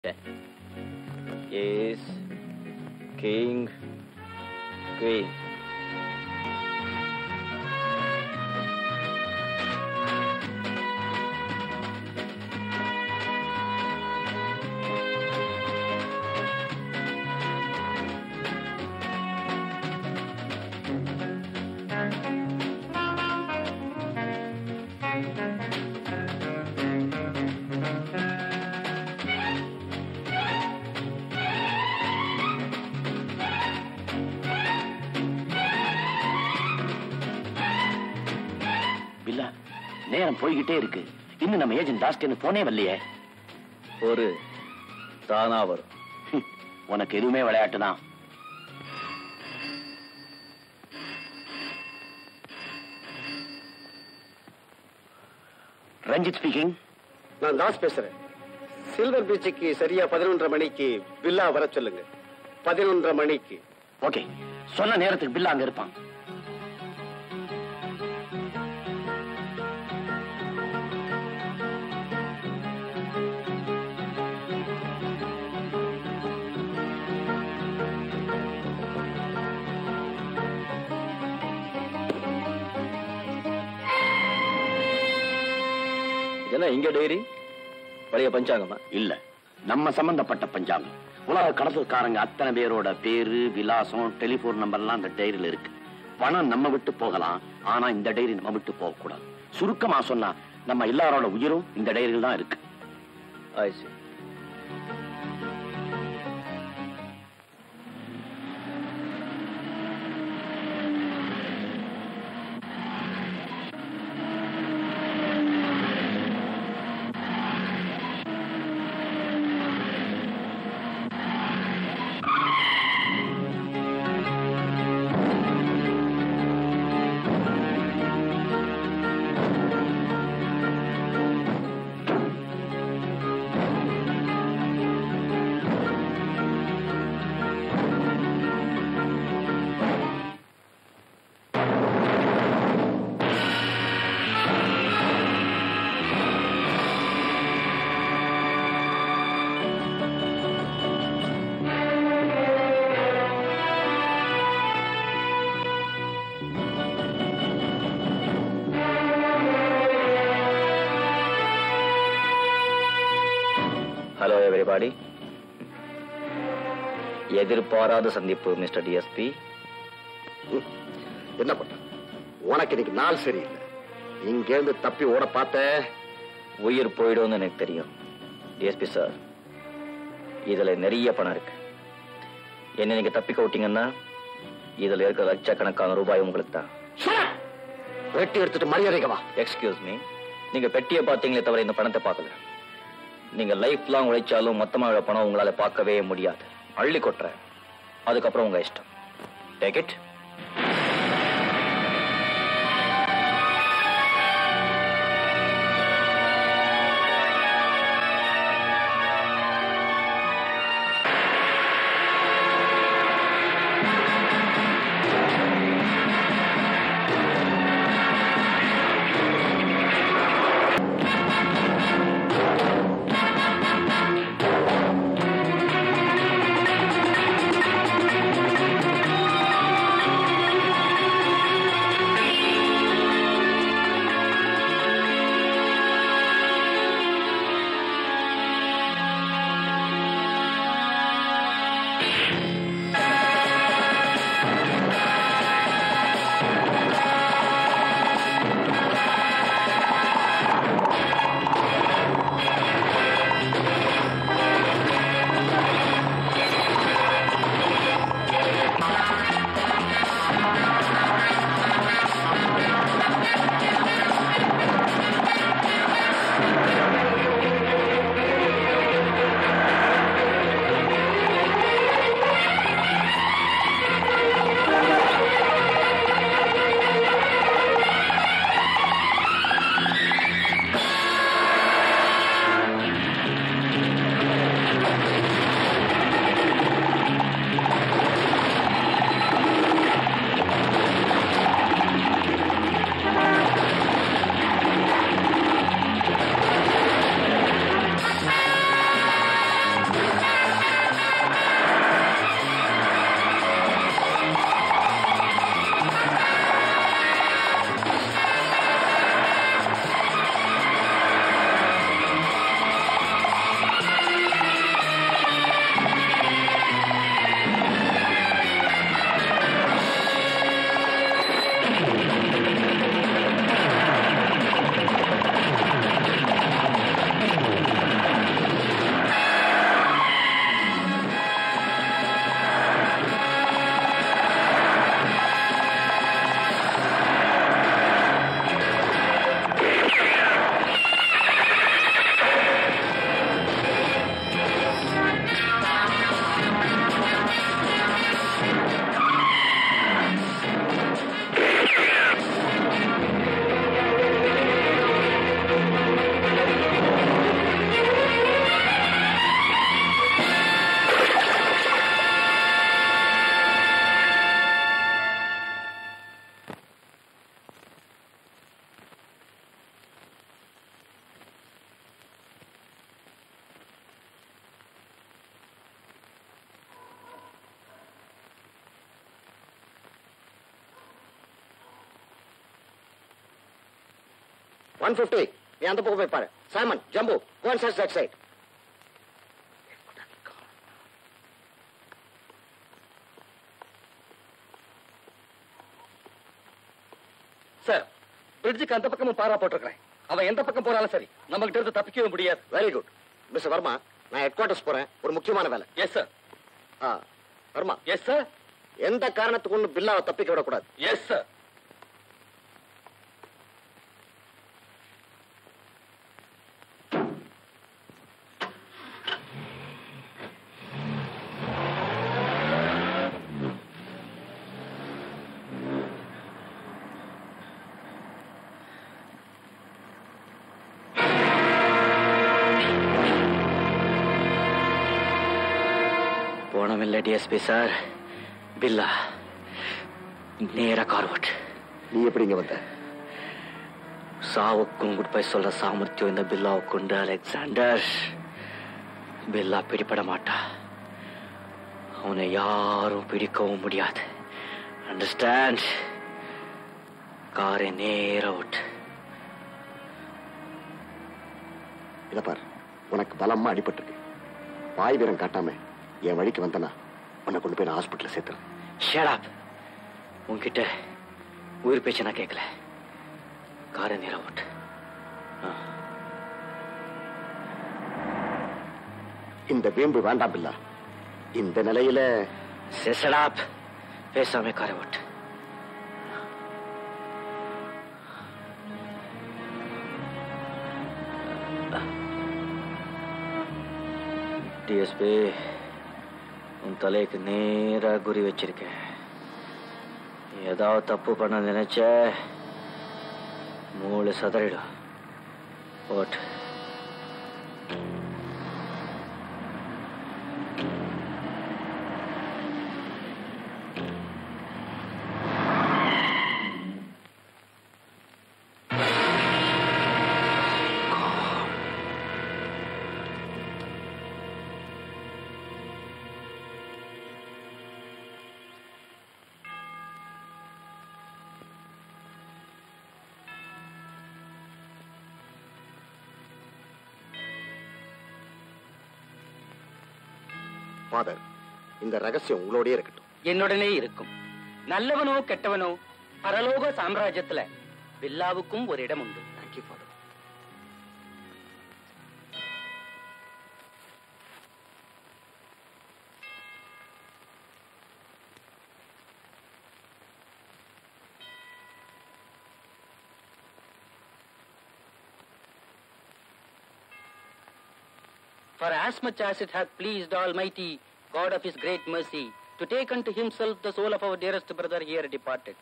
Ace, King, Queen. நேரம் போய்கிட்டே இருக்கு. இன்னும் நம்ம ஏஜென்ட் தாஸ்கன் போனே வரலையே. ஒரு தானா வரும். உனக்கு எதுவுமே விளையாட்டு தான். ரஞ்சித் ஸ்பீக்கிங். நான் தாஸ் பேசுறேன். சில்வர் பீச்சுக்கு சரியா 11:30 மணிக்கு பில்லா வர சொல்லுங்க. 11:30 மணிக்கு. ஓகே, சொன்ன நேரத்துக்கு பில்லா அங்க இருப்பான். இங்க டைரி பழைய பஞ்சாங்கமா? இல்ல, நம்ம சம்பந்தப்பட்ட பஞ்சாங்கம். உலக கடத்தல்காரங்க அத்தனை பேரோட பேரு, விலாசம், டெலிபோன் நம்பர்லாம் அந்த டைரியில இருக்கு. பணம் நம்ம விட்டு போகலாம், ஆனா இந்த டைரி நம்ம விட்டு போக கூடாது. சுருக்கமா சொன்னா நம்ம எல்லாரோட உயிரும் இந்த டைரியில் தான் இருக்கு. ஹலோ எவரிபாடி. எதிர்பாராத சந்திப்பு மிஸ்டர் டிஎஸ்பி. என்ன பண்ண? உனக்கு இன்னைக்கு நாள் சரியில்லை. இங்கேருந்து தப்பி ஓட பார்த்த உயிர் போயிடும்னு எனக்கு தெரியும். டிஎஸ்பி சார், இதுல நிறைய பணம் இருக்கு. என்ன நீங்க தப்பிக்க விட்டீங்கன்னா இதுல இருக்கிற லட்சக்கணக்கான ரூபாய் உங்களுக்கு தான். வெட்டி எடுத்துட்டு மரியாதைக்கு வா. எக்ஸ்கியூஸ் மீ, நீங்க பெட்டியை பார்த்தீங்களே தவிர இந்த பணத்தை பார்க்கல. நீங்க லைஃப் லாங் உழைச்சாலும் மொத்தமாக பணம் உங்களால பார்க்கவே முடியாது. அள்ளி கொட்டுறேன், அதுக்கப்புறம் உங்க இஷ்டம். Take it. 150. நீ அந்த பக்கம் போய் பாரு. Saman, Jambu, go and search that side. Sir, பிரிட்ஜுக்கு அந்த பக்கமும் பாரா போட்டிருக்கிறேன். அவன் எந்த பக்கம் போனாலும் சரி, நம்ம கிட்ட இருந்து தப்பிக்கவே முடியாது. Very good. மிஸ்டர் வர்மா, நான் ஹெட் குவார்டர்ஸ் போறேன். ஒரு முக்கியமான வேலை. Yes sir. Varma. Yes sir. எந்த காரணத்துக்கு ஒண்ணு பில்லாவை தப்பிக்க விடக்கூடாது. Yes sir. போனமில்லை டிஎஸ்பி சார். பில்லா நேரா கார்வட். நீ எப்படி இங்க வந்த? சாவுக்கும் குட் பை சொல்ற சாமர்த்தியம் இந்த பில்லாவுக்கு உண்டு அலெக்சாண்டர். பில்லா பிடிபட மாட்டா. அவனை யாரும் பிடிக்கவும் முடியாது. அண்டர்ஸ்டாண்ட்? காரை நேரா விட்டு. இத பார், உனக்கு பலமா அடிபட்டிருக்கு. வாய் வீரம் காட்டாம என் வழிக்கு வந்தனா உன்னை கொண்டு போய் நான் ஹாஸ்பிட்டல் சேர்த்துறேன். Shut up. உன்கிட்ட உயிர் பேச்சு நான் கேட்கல. காரை நேரா விட்டு. இந்த வீம்பு வேண்டாம் பில்லா. இந்த நிலையில செசடாப். பேசாம காரை விட்டு. டிஎஸ்பி, உன் தலைக்கு நேரா குறி வச்சிருக்கேன். ஏதாவது தப்பு பண்ண நினைச்ச மூளை சதறிடும். ஓட். ஃபாதர், இந்த ரகசியம் உங்களோடயே இருக்கட்டும். என்னுடனே இருக்கும். நல்லவனோ கெட்டவனோ பரலோக சாம்ராஜ்யத்துல பில்லாவுக்கும் ஒரு இடம் உண்டு. Thank you father. For as much as it hath pleased Almighty God of His great mercy to take unto Himself the soul of our dearest brother here departed,